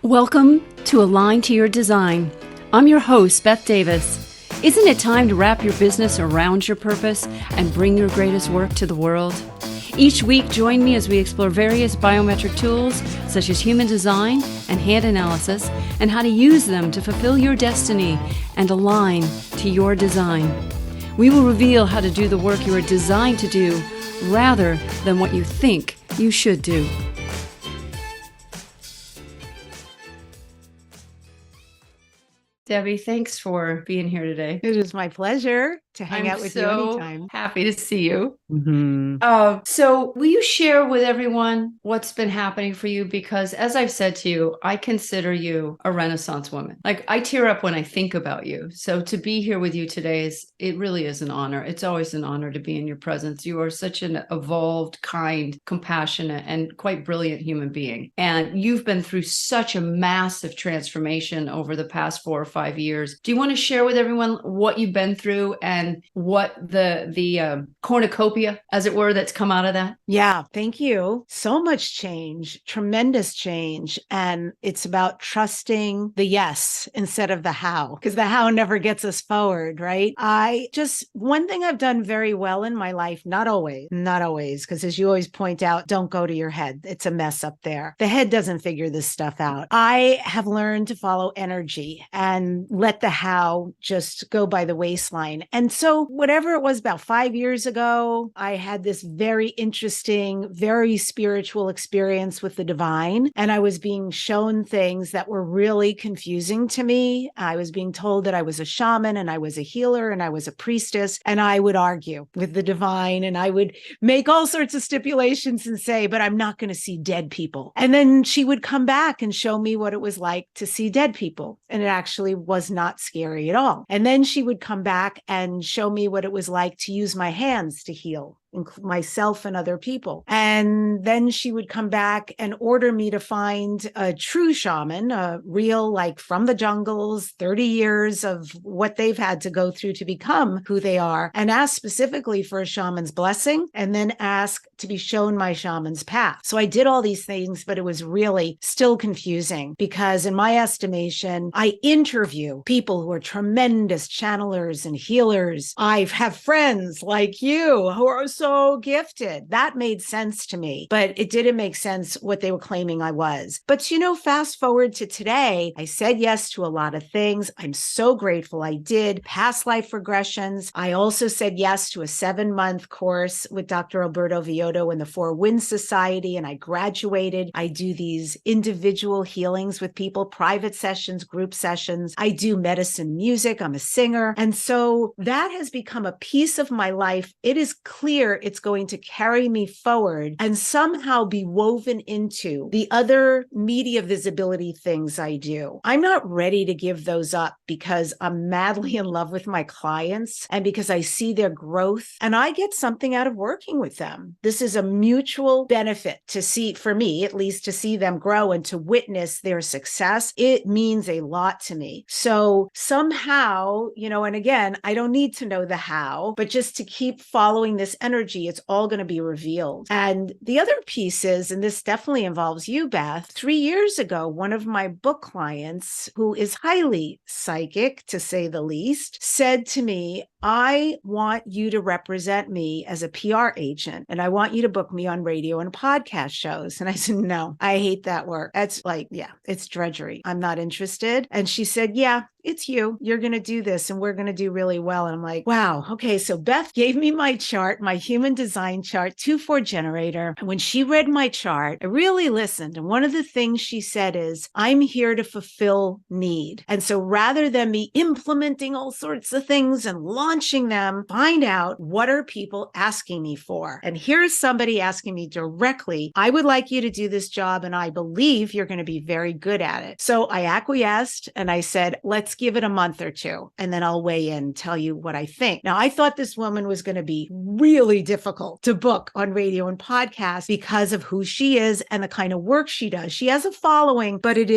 Welcome to Align to Your Design. I'm your host, Beth Davis. Isn't it time to wrap your business around your purpose and bring your greatest work to the world? Each week, join me as we explore various biometric tools such as human design and hand analysis and how to use them to fulfill your destiny and align to your design. We will reveal how to do the work you are designed to do rather than what you think you should do. Debbi, thanks for being here today. It is my pleasure to hang out with you anytime. Happy to see you. Mm-hmm. So will you share with everyone what's been happening for you? Because as I've said to you, I consider you a Renaissance woman. Like, I tear up when I think about you. So to be here with you today it really is an honor. It's always an honor to be in your presence. You are such an evolved, kind, compassionate, and quite brilliant human being. And you've been through such a massive transformation over the past 4 or 5 years. Do you want to share with everyone what you've been through and what the cornucopia, as it were, that's come out of that? Yeah, thank you. So much change, tremendous change. And it's about trusting the yes instead of the how, because the how never gets us forward, right? One thing I've done very well in my life, not always, because as you always point out, don't go to your head. It's a mess up there. The head doesn't figure this stuff out. I have learned to follow energy and let the how just go by the waistline. And so whatever it was about 5 years ago, I had this very interesting, very spiritual experience with the divine. And I was being shown things that were really confusing to me. I was being told that I was a shaman and I was a healer and I was a priestess. And I would argue with the divine and I would make all sorts of stipulations and say, but I'm not going to see dead people. And then she would come back and show me what it was like to see dead people. And it actually was not scary at all. And then she would come back and show me what it was like to use my hands to heal myself and other people. And then she would come back and order me to find a true shaman, a real, like from the jungles, 30 years of what they've had to go through to become who they are, and ask specifically for a shaman's blessing, and then ask to be shown my shaman's path. So I did all these things, but it was really still confusing because in my estimation, I interview people who are tremendous channelers and healers. I have friends like you who are so gifted. That made sense to me, but it didn't make sense what they were claiming I was. But fast forward to today, I said yes to a lot of things. I'm so grateful I did. Past life regressions. I also said yes to a 7-month course with Dr. Alberto Villoldo in the Four Winds Society, and I graduated. I do these individual healings with people, private sessions, group sessions. I do medicine music. I'm a singer. And so that has become a piece of my life. It is clear it's going to carry me forward and somehow be woven into the other media visibility things I do. I'm not ready to give those up because I'm madly in love with my clients and because I see their growth and I get something out of working with them. This is a mutual benefit to see, for me, at least, to see them grow and to witness their success. It means a lot to me. So somehow, and again, I don't need to know the how, but just to keep following this energy, it's all going to be revealed. And the other piece is, and this definitely involves you, Beth, 3 years ago, one of my book clients, who is highly psychic, to say the least, said to me, I want you to represent me as a PR agent, and I want you to book me on radio and podcast shows. And I said, no, I hate that work. That's it's drudgery. I'm not interested. And she said, yeah, it's you. You're going to do this and we're going to do really well. And I'm like, wow. Okay. So Beth gave me my chart, my human design chart, 2-4 generator. And when she read my chart, I really listened. And one of the things she said is, I'm here to fulfill need. And so rather than me implementing all sorts of things and launching them, find out what are people asking me for. And here's somebody asking me directly, I would like you to do this job. And I believe you're going to be very good at it. So I acquiesced and I said, let's let's give it a month or two, and then I'll weigh in, tell you what I think. Now, I thought this woman was going to be really difficult to book on radio and podcast because of who she is and the kind of work she does. She has a following, but it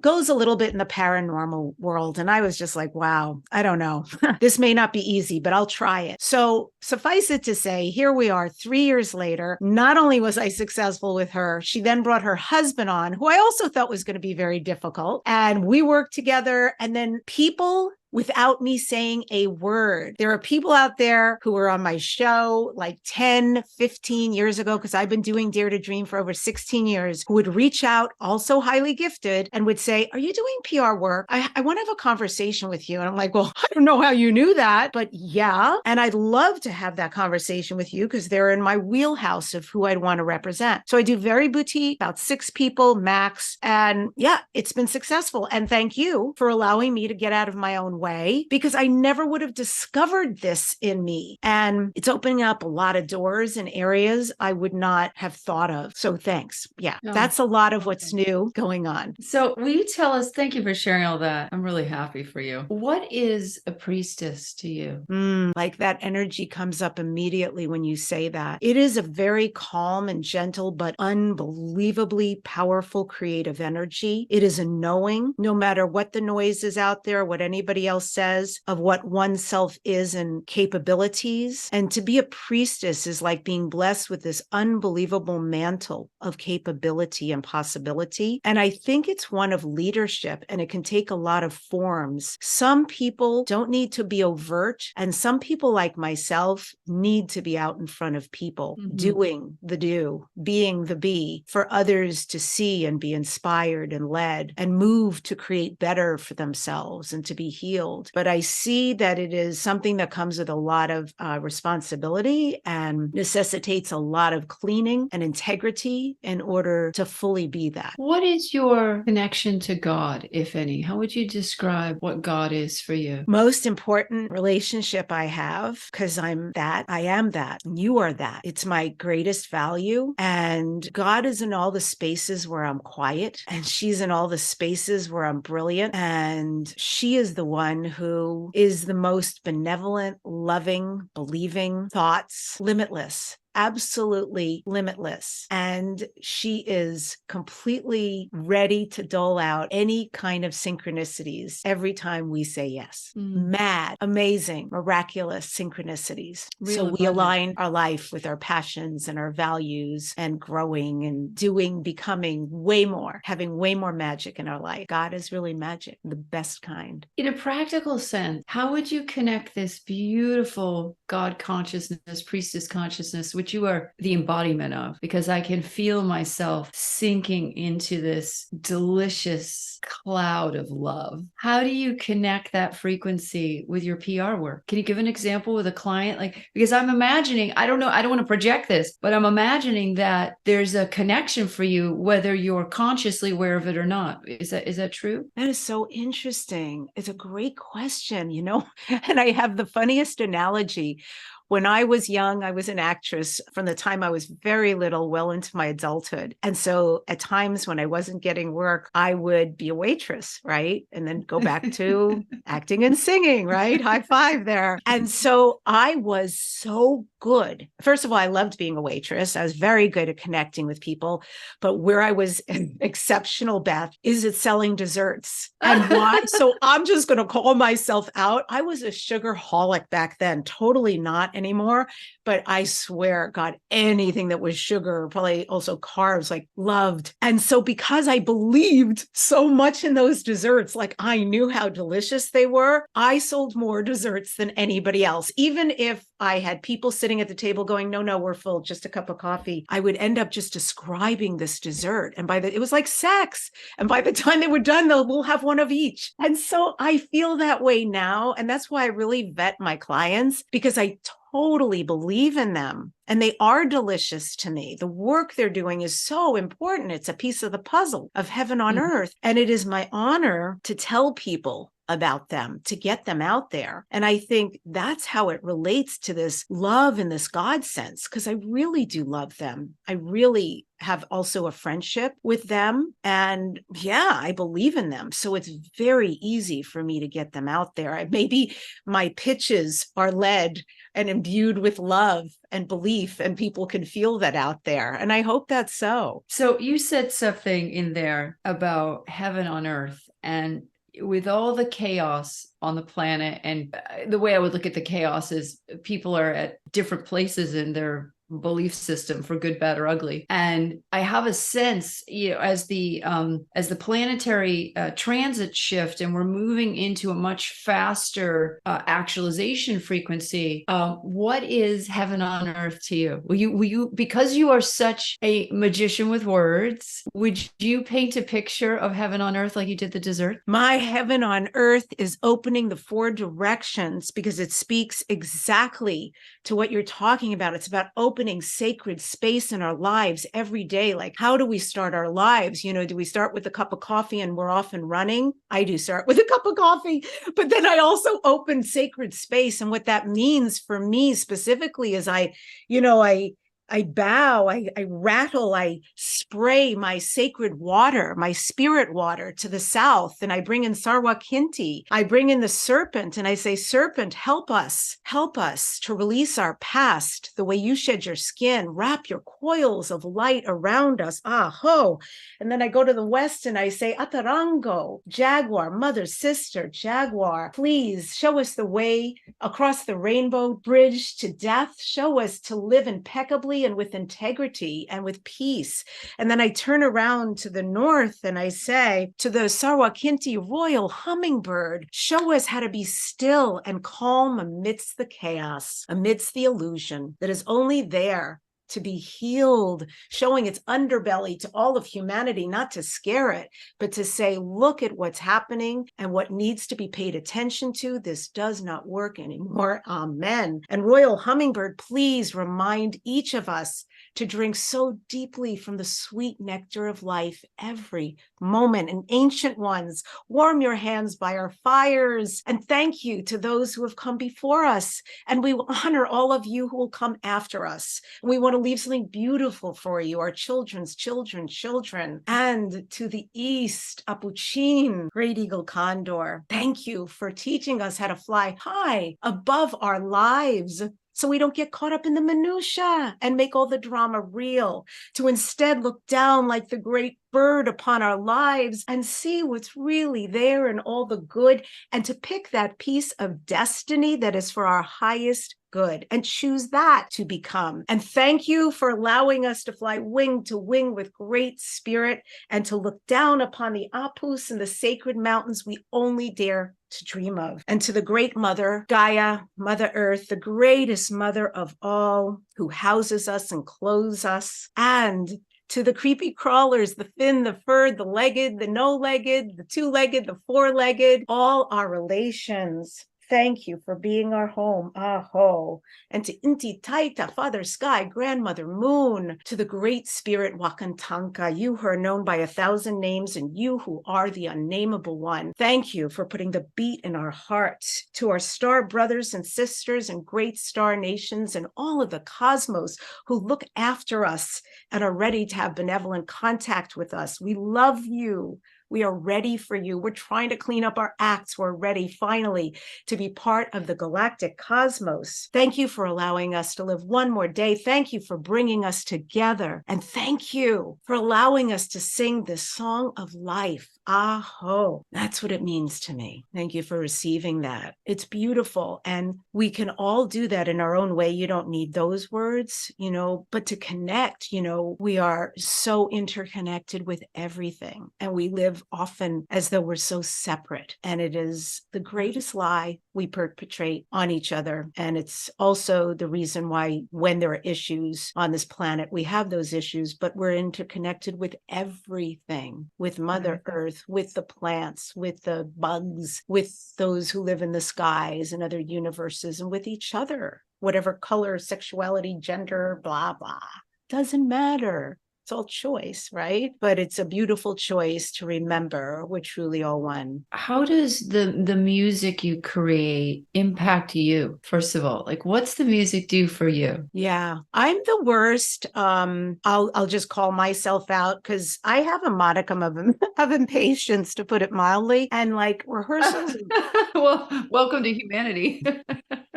goes a little bit in the paranormal world. And I was just like, wow, I don't know. This may not be easy, but I'll try it. So suffice it to say, here we are 3 years later. Not only was I successful with her, she then brought her husband on, who I also thought was going to be very difficult. And we worked together. And then people, without me saying a word. There are people out there who were on my show like 10, 15 years ago, because I've been doing Dare to Dream for over 16 years, who would reach out, also highly gifted, and would say, are you doing PR work? I want to have a conversation with you. And I'm like, well, I don't know how you knew that, but yeah. And I'd love to have that conversation with you because they're in my wheelhouse of who I'd want to represent. So I do very boutique, about 6 people max. And yeah, it's been successful. And thank you for allowing me to get out of my own way, because I never would have discovered this in me. And it's opening up a lot of doors in areas I would not have thought of. So thanks. Yeah, that's a lot of what's new going on. So will you tell us, thank you for sharing all that. I'm really happy for you. What is a priestess to you? Like that energy comes up immediately when you say that. It is a very calm and gentle, but unbelievably powerful creative energy. It is a knowing, no matter what the noise is out there, what anybody else says, of what oneself is and capabilities. And to be a priestess is like being blessed with this unbelievable mantle of capability and possibility. And I think it's one of leadership, and it can take a lot of forms. Some people don't need to be overt, and some people like myself need to be out in front of people, doing the do, being the be, for others to see and be inspired and led and move to create better for themselves and to be healed. But I see that it is something that comes with a lot of responsibility and necessitates a lot of cleaning and integrity in order to fully be that. What is your connection to God, if any? How would you describe what God is for you? Most important relationship I have, because I am that, you are that. It's my greatest value. And God is in all the spaces where I'm quiet, and she's in all the spaces where I'm brilliant. And she is the one who is the most benevolent, loving, believing, thoughts, limitless. Absolutely limitless. And she is completely ready to dole out any kind of synchronicities every time we say yes. Mad, amazing, miraculous synchronicities. So we align our life with our passions and our values, and growing and doing, becoming way more, having way more magic in our life. God is really magic, the best kind. In a practical sense, how would you connect this beautiful God consciousness, priestess consciousness, which you are the embodiment of? Because I can feel myself sinking into this delicious cloud of love. How do you connect that frequency with your PR work? Can you give an example with a client? Like, because I'm imagining, I don't know, I don't want to project this, but I'm imagining that there's a connection for you, whether you're consciously aware of it or not. Is that true? That is so interesting. It's a great question, and I have the funniest analogy. When I was young, I was an actress from the time I was very little, well into my adulthood. And so at times when I wasn't getting work, I would be a waitress, right? And then go back to acting and singing, right? High five there. And so I was so good. First of all, I loved being a waitress. I was very good at connecting with people. But where I was exceptional, Beth, is at selling desserts. And why? So I'm just going to call myself out. I was a sugarholic back then, totally not anymore, but I swear, God, anything that was sugar, probably also carbs, like loved. And so because I believed so much in those desserts, like I knew how delicious they were, I sold more desserts than anybody else. Even if I had people sitting at the table going, no, we're full, just a cup of coffee, I would end up just describing this dessert. And it was like sex. And by the time they were done, we'll have one of each. And so I feel that way now. And that's why I really vet my clients, because I totally believe in them. And they are delicious to me. The work they're doing is so important. It's a piece of the puzzle of heaven on earth. And it is my honor to tell people about them to get them out there. And I think that's how it relates to this love and this God sense, because I really do love them. I really have also a friendship with them. And yeah, I believe in them. So it's very easy for me to get them out there. Maybe my pitches are led and imbued with love and belief, and people can feel that out there. And I hope that's so. So you said something in there about heaven on earth, and with all the chaos on the planet, and the way I would look at the chaos is people are at different places in their belief system, for good, bad, or ugly. And I have a sense, as the planetary transit shift, and we're moving into a much faster actualization frequency. What is heaven on earth to you? Will you, because you are such a magician with words, would you paint a picture of heaven on earth like you did the dessert? My heaven on earth is opening the 4 directions, because it speaks exactly to what you're talking about. It's about opening sacred space in our lives every day. Like, how do we start our lives? Do we start with a cup of coffee and we're off and running? I do start with a cup of coffee, but then I also open sacred space. And what that means for me specifically is I bow, I rattle, I spray my sacred water, my spirit water to the south, and I bring in Sarwakinti. I bring in the serpent, and I say, serpent, help us to release our past, the way you shed your skin, wrap your coils of light around us, aho. And then I go to the west and I say, Atarango, jaguar, mother, sister, jaguar, please show us the way across the rainbow bridge to death. Show us to live impeccably and with integrity and with peace. And then I turn around to the north and I say to the Sarwakinti royal hummingbird, show us how to be still and calm amidst the chaos, amidst the illusion that is only there to be healed, showing its underbelly to all of humanity, not to scare it, but to say, look at what's happening and what needs to be paid attention to. This does not work anymore. Amen. And Royal Hummingbird, please remind each of us to drink so deeply from the sweet nectar of life every moment. And ancient ones, warm your hands by our fires. And thank you to those who have come before us. And we will honor all of you who will come after us. And we want to leave something beautiful for you, our children's children. And to the east, Apuchin, great eagle condor, thank you for teaching us how to fly high above our lives, so we don't get caught up in the minutia and make all the drama real, to instead look down like the great bird upon our lives and see what's really there and all the good, and to pick that piece of destiny that is for our highest good and choose that to become. And thank you for allowing us to fly wing to wing with great spirit and to look down upon the Apus and the sacred mountains we only dare to dream of. And to the great mother, Gaia, Mother Earth, the greatest mother of all, who houses us and clothes us, and to the creepy crawlers, the fin, the furred, the legged, the no-legged, the two-legged, the four-legged, all our relations. Thank you for being our home. Aho. And to Inti Taita, Father Sky, Grandmother Moon, to the great spirit Wakantanka, you who are known by 1,000 names and you who are the unnameable one. Thank you for putting the beat in our hearts. To our star brothers and sisters and great star nations and all of the cosmos who look after us and are ready to have benevolent contact with us. We love you. We are ready for you. We're trying to clean up our acts. We're ready finally to be part of the galactic cosmos. Thank you for allowing us to live one more day. Thank you for bringing us together. And thank you for allowing us to sing this song of life. Aho. That's what it means to me. Thank you for receiving that. It's beautiful. And we can all do that in our own way. You don't need those words, but to connect, we are so interconnected with everything. And we live often as though we're so separate. And it is the greatest lie we perpetrate on each other. And it's also the reason why when there are issues on this planet, we have those issues, but we're interconnected with everything, with Mother Earth, with the plants, with the bugs, with those who live in the skies and other universes, and with each other, whatever color, sexuality, gender, blah, blah. Doesn't matter. It's all choice, right? But it's a beautiful choice to remember we're truly all one. How does the music you create impact you, first of all? Like, what's the music do for you? Yeah, I'm the worst. I'll just call myself out because I have a modicum of of impatience, to put it mildly, and like rehearsals. Well, welcome to humanity.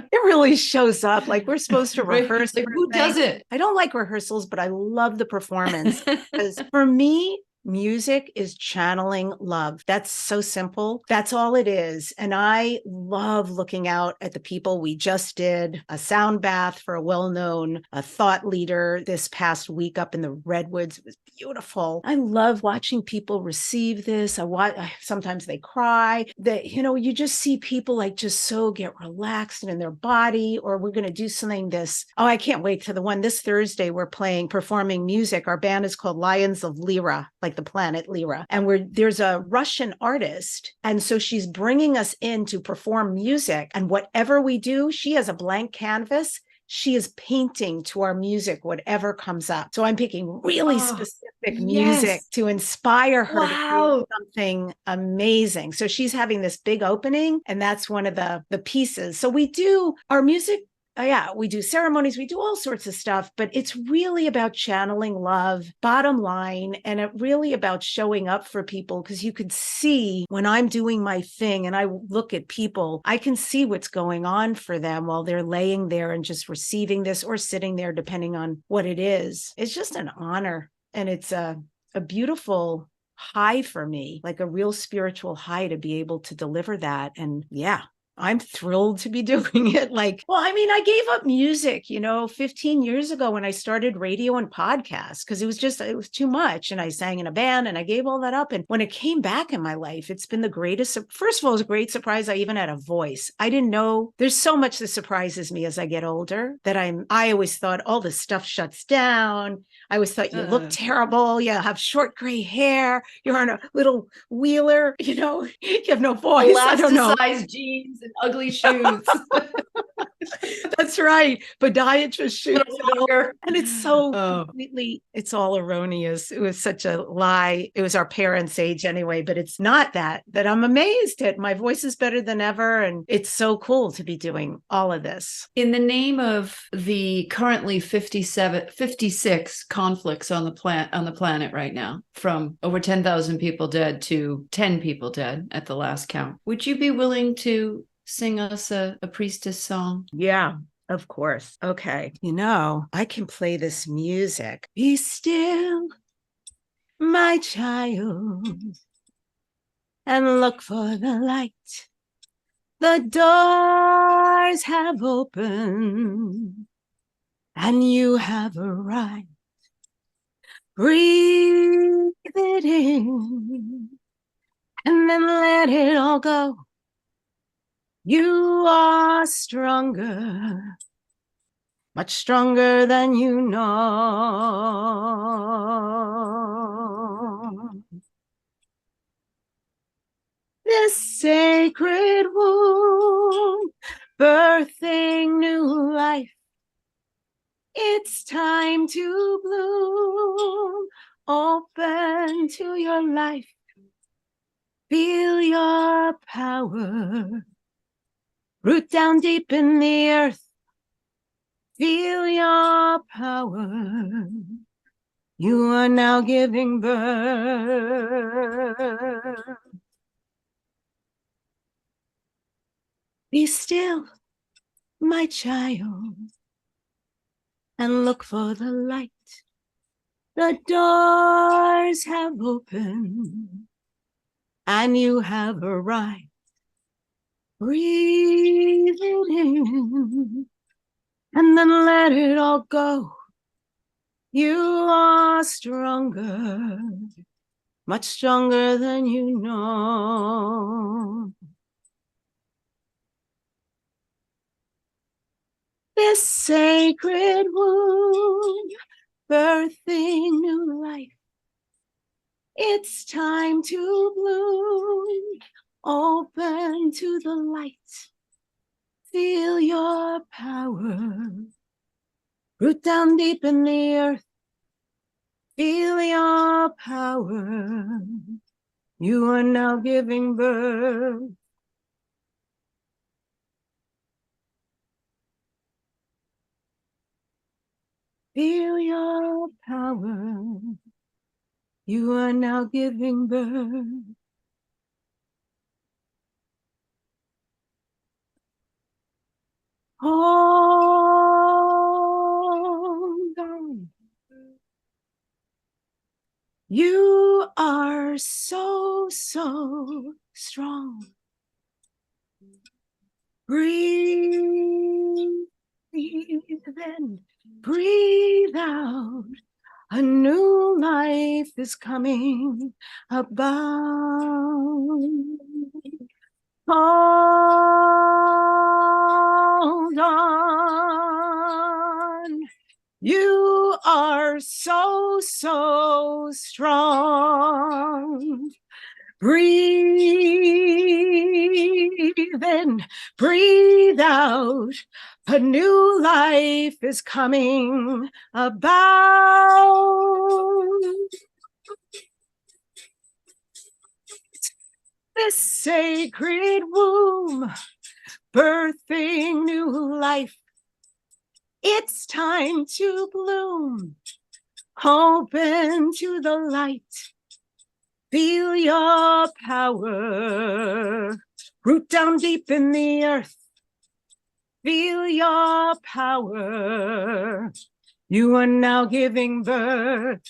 It really shows up. Like we're supposed to Right? rehearse Like, for who things. does it? I don't like rehearsals, but I love the performance because for me, music is channeling love. That's so simple. That's all it is. And I love looking out at the people. We just did a sound bath for a well-known thought leader this past week up in the Redwoods. It was beautiful. I love watching people receive this. Sometimes they cry. That you just see people like just so get relaxed and in their body. Or we're going to do something I can't wait for the one this Thursday. We're performing music. Our band is called Lions of Lyra, like the planet Lyra. And there's a Russian artist. And so she's bringing us in to perform music. And whatever we do, she has a blank canvas. She is painting to our music, whatever comes up. So I'm picking really specific music Yes. to inspire her to create Wow. something amazing. So she's having this big opening, and that's one of the pieces. So we do our music. Yeah, we do ceremonies, we do all sorts of stuff, but it's really about channeling love, bottom line, and it really about showing up for people because you could see when I'm doing my thing and I look at people, I can see what's going on for them while they're laying there and just receiving this or sitting there, depending on what it is. It's just an honor, and it's a beautiful high for me, like a real spiritual high to be able to deliver that. And yeah, I'm thrilled to be doing it. I gave up music, 15 years ago when I started radio and podcasts because it was too much. And I sang in a band and I gave all that up. And when it came back in my life, it's been the greatest. First of all, it was a great surprise. I even had a voice. I didn't know there's so much that surprises me as I get older that I always thought all this stuff shuts down. I always thought you look terrible. You have short gray hair. You're on a little wheeler, you have no voice. I don't know. Elasticized jeans and ugly shoes. That's right. Podiatrist shoes. And it's so Oh. completely, it's all erroneous. It was such a lie. It was our parents' age anyway, but it's not that I'm amazed at. My voice is better than ever. And it's so cool to be doing all of this. In the name of the currently 56 conflicts on the planet right now, from over 10,000 people dead to 10 people dead at the last count, would you be willing to sing us a priestess song? Yeah, of course. Okay. I can play this music. Be still, my child, and look for the light. The doors have opened, and you have arrived. Breathe it in, and then let it all go. You are stronger, much stronger than you know. This sacred womb, birthing new life. It's time to bloom. Open to your life. Feel your power. Root down deep in the earth. Feel your power. You are now giving birth. Be still, my child, and look for the light. The doors have opened, and you have arrived. Breathe it in, and then let it all go. You are stronger, much stronger than you know. This sacred womb, birthing new life. It's time to bloom. Open to the light. Feel your power. Root down deep in the earth. Feel your power. You are now giving birth. Feel your power. You are now giving birth. Hold on. You are so, so strong. Breathe in, breathe out. A new life is coming about. Hold on. You are so, so strong. Breathe in, breathe out. A new life is coming about. This sacred womb, birthing new life. It's time to bloom. Open to the light. Feel your power. Root down deep in the earth. Feel your power. You are now giving birth.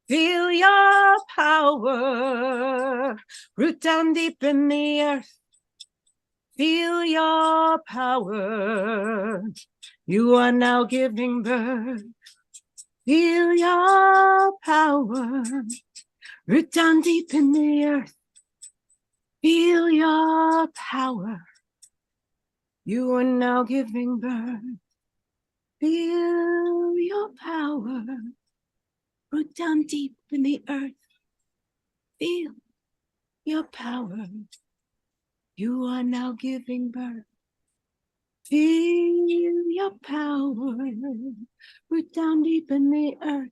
Feel your power. Root down deep in the earth. Feel your power. You are now giving birth. Feel your power. Root down deep in the earth. Feel your power. You are now giving birth. Feel your power. Root down deep in the earth. Feel your power. You are now giving birth. Feel your power. Root down deep in the earth.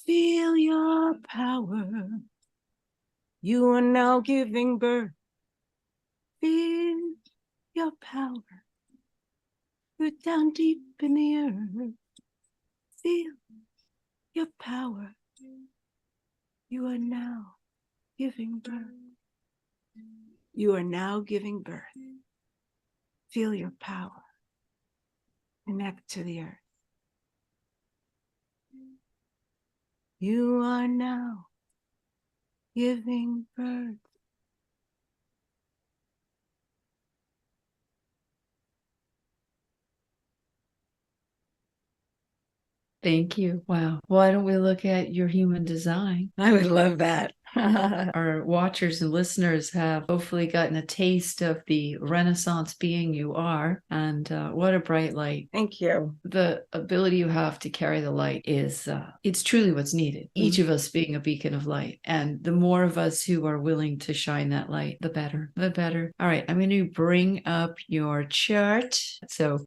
Feel your power. You are now giving birth. Feel your power. Root down deep in the earth. Feel your power. You are now giving birth. You are now giving birth. Feel your power. Connect to the earth. You are now giving birth. Thank you. Wow. Why don't we look at your human design? I would love that. Our watchers and listeners have hopefully gotten a taste of the Renaissance being you are. And what a bright light. Thank you. The ability you have to carry the light is, it's truly what's needed. Each of us being a beacon of light. And the more of us who are willing to shine that light, the better, the better. All right. I'm going to bring up your chart. So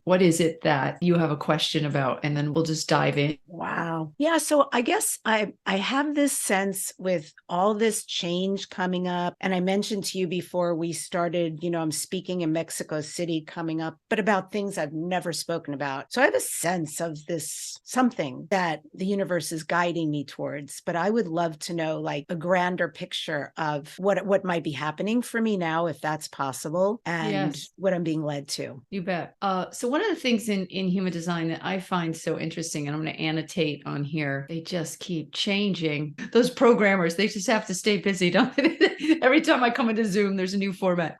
what is it that you have a question about? And then we'll just dive in. Wow. Yeah. So I guess I have this sense with all this change coming up. And I mentioned to you before we started, I'm speaking in Mexico City coming up, but about things I've never spoken about. So I have a sense of this, something that the universe is guiding me towards, but I would love to know like a grander picture of what might be happening for me now, if that's possible, and what I'm being led to. You bet. So one of the things in human design that I find so interesting, and I'm going to annotate on here, they just keep changing. Those programmers, they just have to stay busy, don't they? Every time I come into Zoom, there's a new format.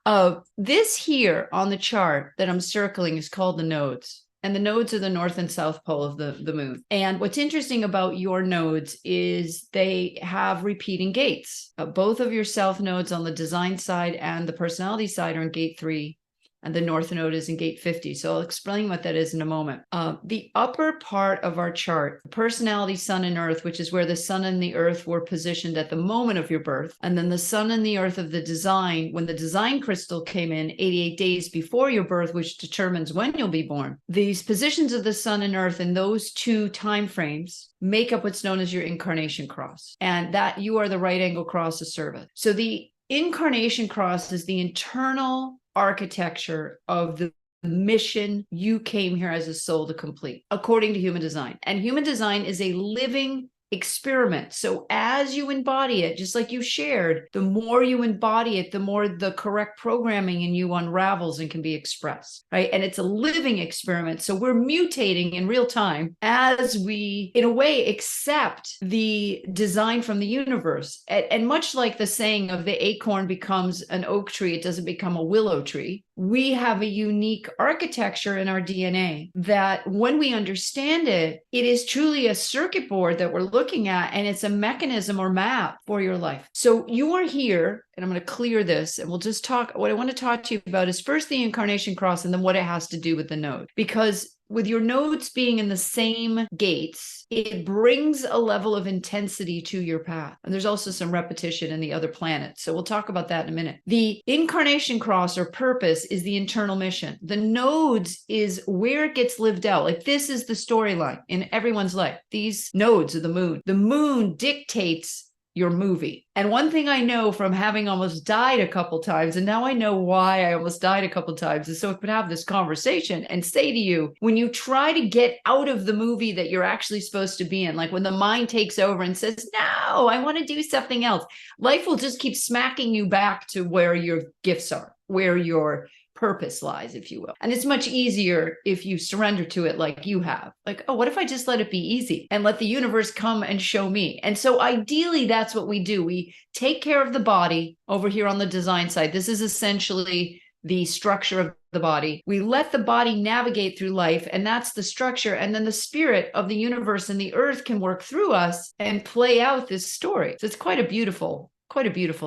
This here on the chart that I'm circling is called the nodes. And the nodes are the north and south pole of the moon. And what's interesting about your nodes is they have repeating gates. Both of your self nodes on the design side and the personality side are in gate 3. and the north node is in gate 50. So I'll explain what that is in a moment. The upper part of our chart, personality, sun and earth, which is where the sun and the earth were positioned at the moment of your birth, and then the sun and the earth of the design, when the design crystal came in 88 days before your birth, which determines when you'll be born. These positions of the sun and earth in those two time frames make up what's known as your incarnation cross, and that you are the right angle cross of service. So the incarnation cross is the internal architecture of the mission you came here as a soul to complete, according to human design. And human design is a living experiment. So as you embody it, just like you shared, the more you embody it, the more the correct programming in you unravels and can be expressed, right? And it's a living experiment. So we're mutating in real time as we, in a way, accept the design from the universe. And much like the saying of the acorn becomes an oak tree, it doesn't become a willow tree. We have a unique architecture in our DNA that when we understand it, it is truly a circuit board that we're looking at, and it's a mechanism or map for your life. So you are here, and I'm going to clear this, and we'll just talk. What I want to talk to you about is first the incarnation cross and then what it has to do with the node. Because with your nodes being in the same gates, it brings a level of intensity to your path. And there's also some repetition in the other planets. So we'll talk about that in a minute. The incarnation cross or purpose is the internal mission. The nodes is where it gets lived out. Like this is the storyline in everyone's life. These nodes are the moon. The moon dictates your movie. And one thing I know from having almost died a couple times, and now I know why I almost died a couple times, is so I could have this conversation and say to you, when you try to get out of the movie that you're actually supposed to be in, like when the mind takes over and says, no, I want to do something else, life will just keep smacking you back to where your gifts are, where your purpose lies, if you will. And it's much easier if you surrender to it like you have. Like, oh, what if I just let it be easy and let the universe come and show me? And so ideally, that's what we do. We take care of the body over here on the design side. This is essentially the structure of the body. We let the body navigate through life, and that's the structure. And then the spirit of the universe and the earth can work through us and play out this story. So it's quite a beautiful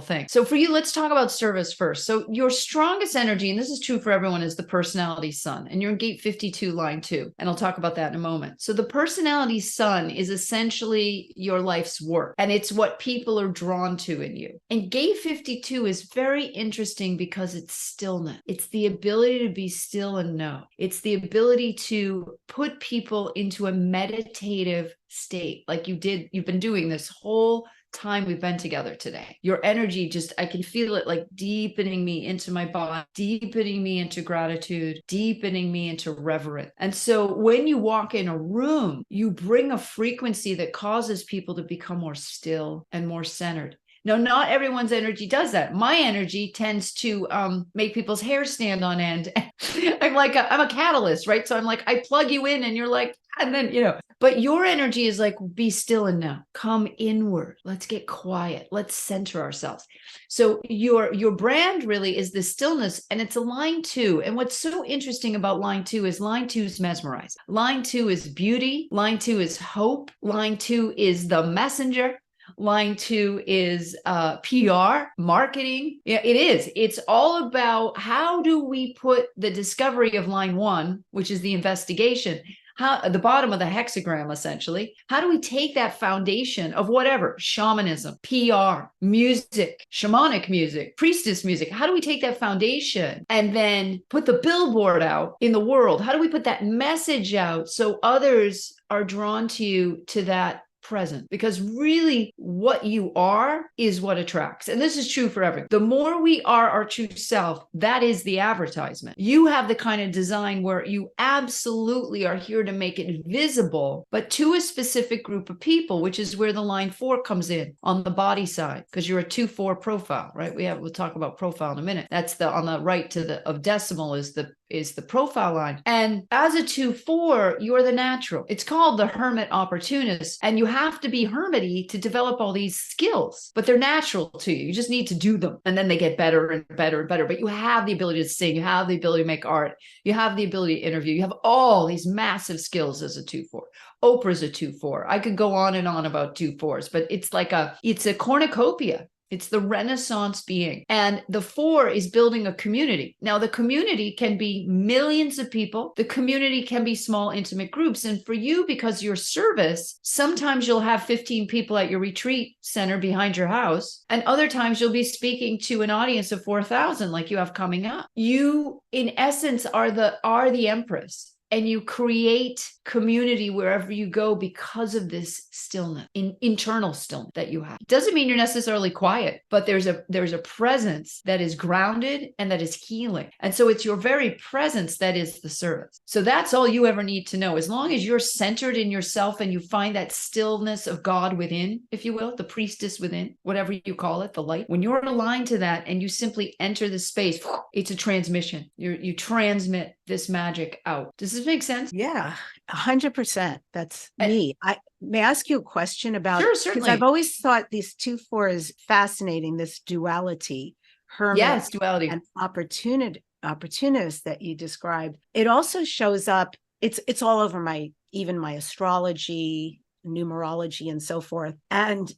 thing. So for you, let's talk about service first. So your strongest energy, and this is true for everyone, is the personality sun. And you're in gate 52, line 2. And I'll talk about that in a moment. So the personality sun is essentially your life's work. And it's what people are drawn to in you. And gate 52 is very interesting because it's stillness. It's the ability to be still and know. It's the ability to put people into a meditative state like you've been doing this whole time we've been together today. Your energy just, I can feel it like deepening me into my body, deepening me into gratitude, deepening me into reverence. And so when you walk in a room, you bring a frequency that causes people to become more still and more centered. Now, not everyone's energy does that. My energy tends to make people's hair stand on end. I'm a catalyst, right? So I'm like, I plug you in and you're like, and then, but your energy is like, be still and know, come inward. Let's get quiet. Let's center ourselves. So your brand really is the stillness, and it's a line 2. And what's so interesting about line 2 is line 2 is mesmerizing. Line 2 is beauty. Line 2 is hope. Line 2 is the messenger. Line 2 is PR, marketing. Yeah, it is. It's all about how do we put the discovery of line 1, which is the investigation, at the bottom of the hexagram, essentially. How do we take that foundation of whatever, shamanism, PR, music, shamanic music, priestess music? How do we take that foundation and then put the billboard out in the world? How do we put that message out so others are drawn to you, to that present? Because really what you are is what attracts. And this is true for everyone. The more we are our true self, that is the advertisement. You have the kind of design where you absolutely are here to make it visible, but to a specific group of people, which is where the line 4 comes in on the body side, because you're a 2-4 profile, right? We'll talk about profile in a minute. That's on the right of decimal is the profile line. And as a 2-4, you're the natural. It's called the hermit opportunist. And you have to be hermity to develop all these skills, but they're natural to you. You just need to do them. And then they get better and better and better. But you have the ability to sing. You have the ability to make art. You have the ability to interview. You have all these massive skills as a 2-4. Oprah's a 2-4. I could go on and on about 2-4s, but it's a cornucopia It's the Renaissance being. And the 4 is building a community. Now, the community can be millions of people. The community can be small, intimate groups. And for you, because your service, sometimes you'll have 15 people at your retreat center behind your house. And other times you'll be speaking to an audience of 4,000 like you have coming up. You, in essence, are the empress. And you create community wherever you go because of this stillness, internal stillness that you have. It doesn't mean you're necessarily quiet, but there's a presence that is grounded and that is healing. And so it's your very presence that is the service. So that's all you ever need to know. As long as you're centered in yourself and you find that stillness of God within, if you will, the priestess within, whatever you call it, the light. When you're aligned to that and you simply enter the space, it's a transmission. You transmit this magic out. Does this make sense? Yeah, 100%. That's me. I may ask you a question about, sure, because certainly. I've always thought these 2-4 is fascinating, this duality, hermit, yes, duality, and opportunist that you described. It also shows up, it's all over even my astrology, numerology, and so forth. And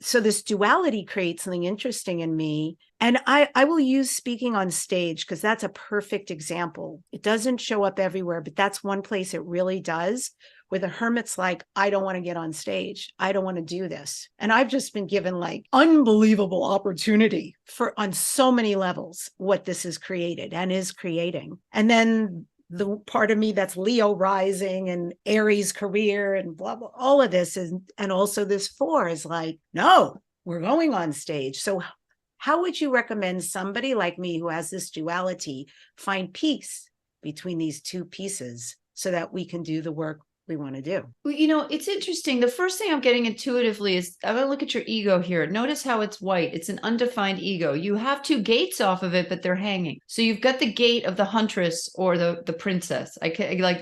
so this duality creates something interesting in me. And I will use speaking on stage because that's a perfect example. It doesn't show up everywhere, but that's one place it really does, where the hermit's like, I don't want to get on stage. I don't want to do this. And I've just been given like unbelievable opportunity on so many levels, what this has created and is creating. And then the part of me that's Leo rising and Aries career and blah, blah, all of this is, and also this 4 is like, no, we're going on stage. So how would you recommend somebody like me who has this duality find peace between these 2 pieces so that we can do the work we want to do? Well, it's interesting. The first thing I'm getting intuitively is I'm going to look at your ego here. Notice how it's white. It's an undefined ego. You have 2 gates off of it, but they're hanging. So you've got the gate of the huntress or the princess. Like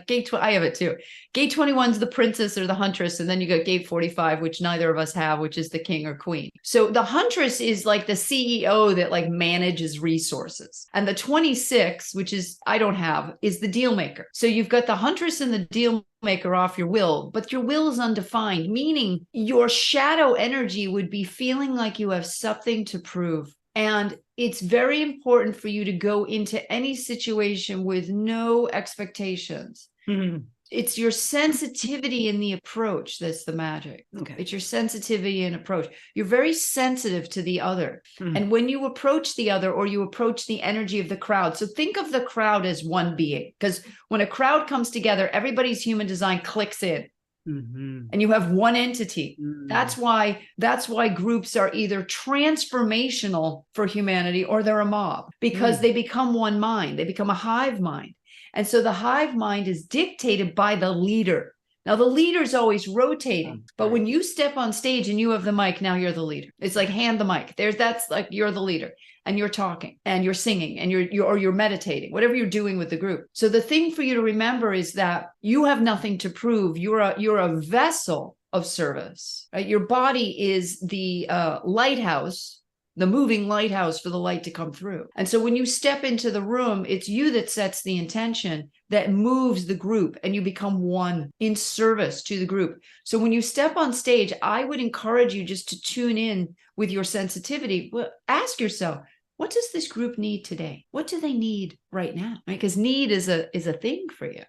gate. I have it too. Gate 21 is the princess or the huntress, and then you got gate 45, which neither of us have, which is the king or queen. So the huntress is like the CEO that like manages resources, and the 26, which is I don't have, is the deal maker. So you've got the huntress and the deal maker off your will, but your will is undefined, meaning your shadow energy would be feeling like you have something to prove. And it's very important for you to go into any situation with no expectations. Mm-hmm. It's your sensitivity in the approach that's the magic. Okay. It's your sensitivity and approach. You're very sensitive to the other. Mm-hmm. And when you approach the other or you approach the energy of the crowd, so think of the crowd as one being, because when a crowd comes together, everybody's human design clicks in. Mm-hmm. And you have one entity. Mm-hmm. That's why groups are either transformational for humanity or they're a mob, because they become one mind. They become a hive mind. And so the hive mind is dictated by the leader. Now, the leader's always rotating, but when you step on stage and you have the mic, now you're the leader. It's like hand the mic. That's like you're the leader, and you're talking and you're singing and you're meditating, whatever you're doing with the group. So the thing for you to remember is that you have nothing to prove. You're a vessel of service. Right? Your body is the lighthouse, the moving lighthouse for the light to come through. And so when you step into the room, it's you that sets the intention that moves the group, and you become one in service to the group. So when you step on stage, I would encourage you just to tune in with your sensitivity. Well, ask yourself, what does this group need today? What do they need right now? Right? Because need is a thing for you.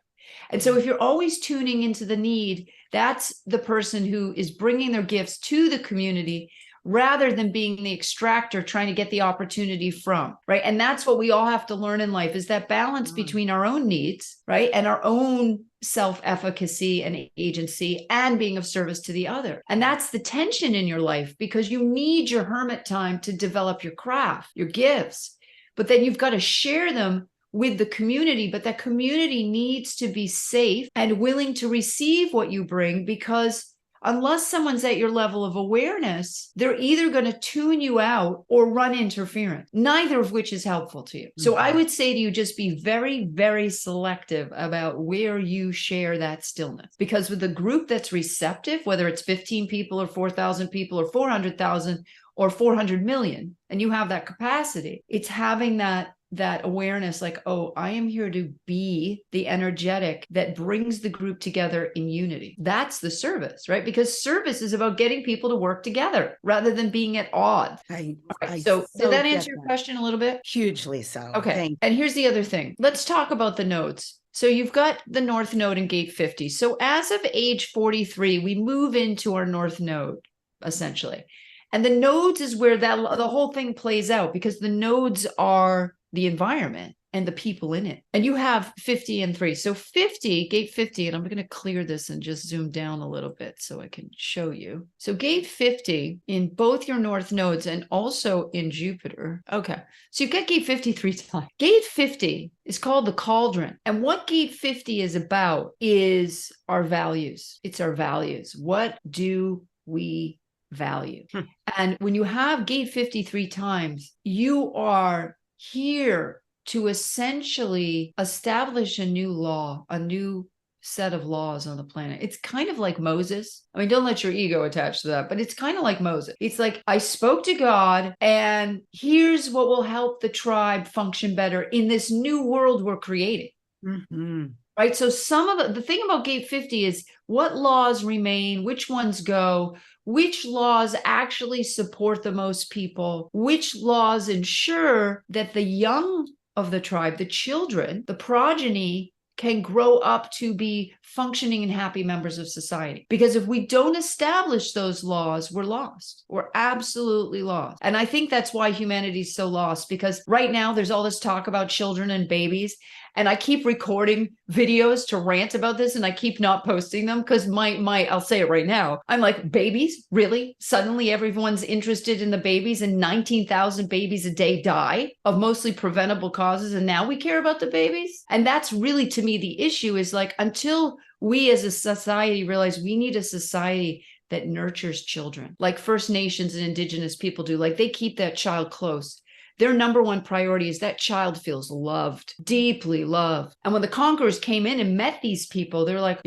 And so if you're always tuning into the need, that's the person who is bringing their gifts to the community rather than being the extractor trying to get the opportunity from, right? And that's what we all have to learn in life, is that balance between our own needs, right? And our own self-efficacy and agency and being of service to the other. And that's the tension in your life, because you need your hermit time to develop your craft, your gifts, but then you've got to share them with the community, but that community needs to be safe and willing to receive what you bring, because unless someone's at your level of awareness, they're either going to tune you out or run interference, neither of which is helpful to you. So I would say to you, just be very, very selective about where you share that stillness, because with a group that's receptive, whether it's 15 people or 4,000 people or 400,000 or 400 million, and you have that capacity, it's having that that awareness, like, oh, I am here to be the energetic that brings the group together in unity. That's the service, right? Because service is about getting people to work together rather than being at odds. So did that answer your question a little bit? Hugely so. Okay. And here's the other thing. Let's talk about the nodes. So you've got the North Node and gate 50. So as of age 43, we move into our North Node, essentially. And the nodes is where the whole thing plays out, because the nodes are the environment and the people in it. And you have 50 and 3. So 50, gate 50, and I'm going to clear this and just zoom down a little bit so I can show you. So gate 50 in both your North nodes and also in Jupiter. Okay. So you get gate 53 times. Gate 50 is called the cauldron. And what gate 50 is about is our values. It's our values. What do we value? And when you have gate 53 times, you are here to essentially establish a new law, a new set of laws on the planet. It's kind of like Moses. I mean, don't let your ego attach to that, but it's kind of like Moses. It's like, I spoke to God, and here's what will help the tribe function better in this new world we're creating. Right? So some of the thing about gate 50 is what laws remain, which ones go, which laws actually support the most people, which laws ensure that the young of the tribe, the children, the progeny, can grow up to be functioning and happy members of society. Because if we don't establish those laws, we're lost. We're absolutely lost. And I think that's why humanity is so lost, because right now there's all this talk about children and babies. And I keep recording videos to rant about this, and I keep not posting them because I'll say it right now. I'm like, babies? Really? Suddenly everyone's interested in the babies, and 19,000 babies a day die of mostly preventable causes. And now we care about the babies. And that's really, to me, the issue is like, until we as a society realize we need a society that nurtures children, like First Nations and Indigenous people do, like they keep that child close. Their number one priority is that child feels loved, deeply loved. And when the conquerors came in and met these people, they're like,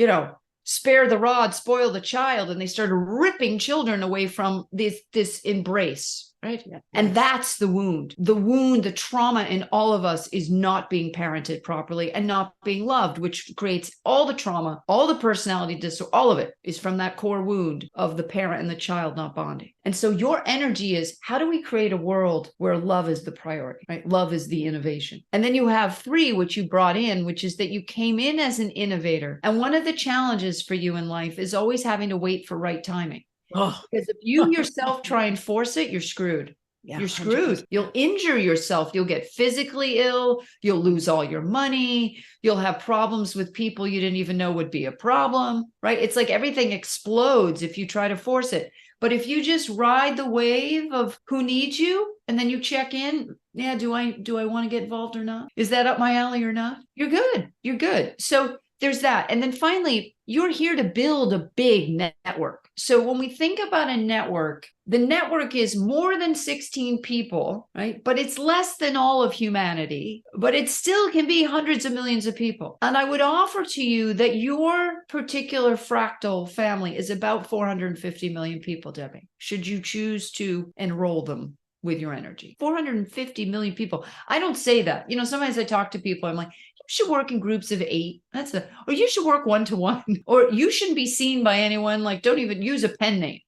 spare the rod, spoil the child. And they started ripping children away from this embrace. Right. Yeah. And that's the wound, the trauma in all of us is not being parented properly and not being loved, which creates all the trauma, all the personality disorder, all of it is from that core wound of the parent and the child not bonding. And so your energy is, how do we create a world where love is the priority, right? Love is the innovation. And then you have 3, which you brought in, which is that you came in as an innovator. And one of the challenges for you in life is always having to wait for right timing. Because if you yourself try and force it, you're screwed. Yeah, you're screwed. 100%. You'll injure yourself. You'll get physically ill. You'll lose all your money. You'll have problems with people you didn't even know would be a problem, right? It's like everything explodes if you try to force it. But if you just ride the wave of who needs you, and then you check in, yeah, do I want to get involved or not? Is that up my alley or not? You're good. You're good. So there's that. And then finally, you're here to build a big network. So when we think about a network, the network is more than 16 people, right? But it's less than all of humanity, but it still can be hundreds of millions of people. And I would offer to you that your particular fractal family is about 450 million people, Debbie, should you choose to enroll them with your energy. 450 million people. I don't say that. Sometimes I talk to people, I'm like, you should work in groups of 8. Or you should work 1-to-1, or you shouldn't be seen by anyone. Like, don't even use a pen name.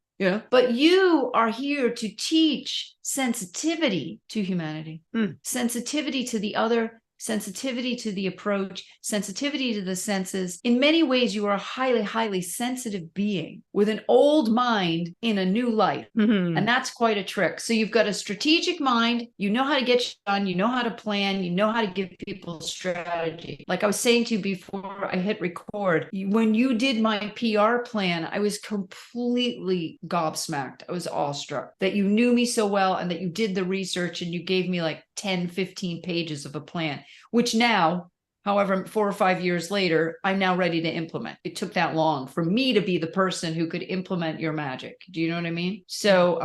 But you are here to teach sensitivity to humanity, sensitivity to the other, sensitivity to the approach, sensitivity to the senses. In many ways, you are a highly, highly sensitive being with an old mind in a new light. And that's quite a trick. So you've got a strategic mind. You know how to get shit done. You know how to plan. You know how to give people strategy. Like I was saying to you before I hit record, when you did my PR plan, I was completely gobsmacked. I was awestruck that you knew me so well and that you did the research and you gave me like 10, 15 pages of a plan, which now however, 4 or 5 years later, I'm now ready to implement. It took that long for me to be the person who could implement your magic. Do you know what I mean? So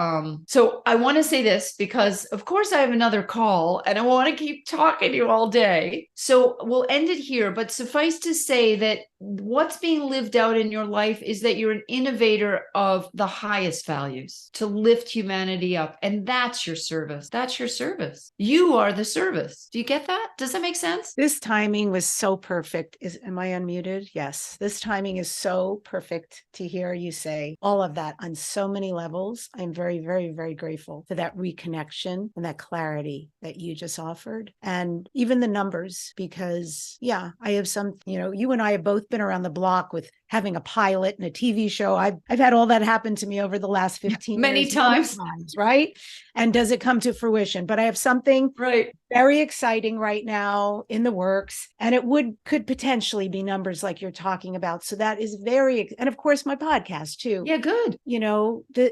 I want to say this because of course I have another call and I want to keep talking to you all day. So we'll end it here, but suffice to say that what's being lived out in your life is that you're an innovator of the highest values to lift humanity up. And that's your service. That's your service. You are the service. Do you get that? Does that make sense? This timing was so perfect. Am I unmuted? Yes. This timing is so perfect to hear you say all of that on so many levels. I'm very, very, very grateful for that reconnection and that clarity that you just offered. And even the numbers, because I have some, you and I have both been around the block with having a pilot and a TV show. I've had all that happen to me over the last 15 many years. times, right? And does it come to fruition? But I have something very exciting right now in the works, and it could potentially be numbers like you're talking about. So that is and of course my podcast too. Yeah, good.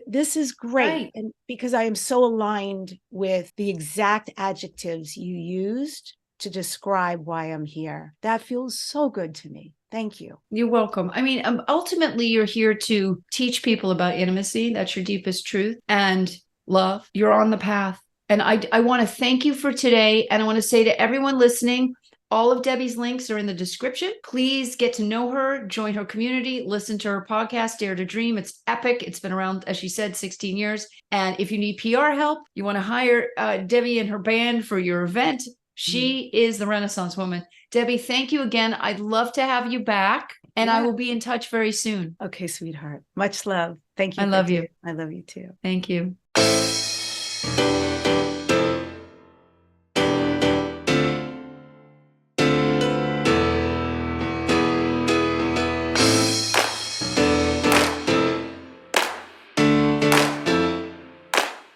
This is great. And because I am so aligned with the exact adjectives you used to describe why I'm here. That feels so good to me. Thank you. You're welcome. I mean, ultimately, you're here to teach people about intimacy. That's your deepest truth, and love. You're on the path. And I want to thank you for today. And I want to say to everyone listening, all of Debbi's links are in the description. Please get to know her, join her community, listen to her podcast, Dare to Dream. It's epic. It's been around, as she said, 16 years. And if you need PR help, you want to hire Debbi and her band for your event, she is the Renaissance woman. Debbi, thank you again. I'd love to have you back, and I will be in touch very soon. Okay, sweetheart. Much love. Thank you. I love you. I love you too. Thank you.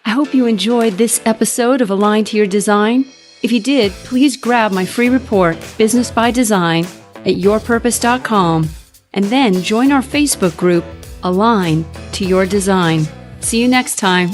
I hope you enjoyed this episode of Align to Your Design. If you did, please grab my free report, Business by Design, at yourpurpose.com, and then join our Facebook group, Align to Your Design. See you next time.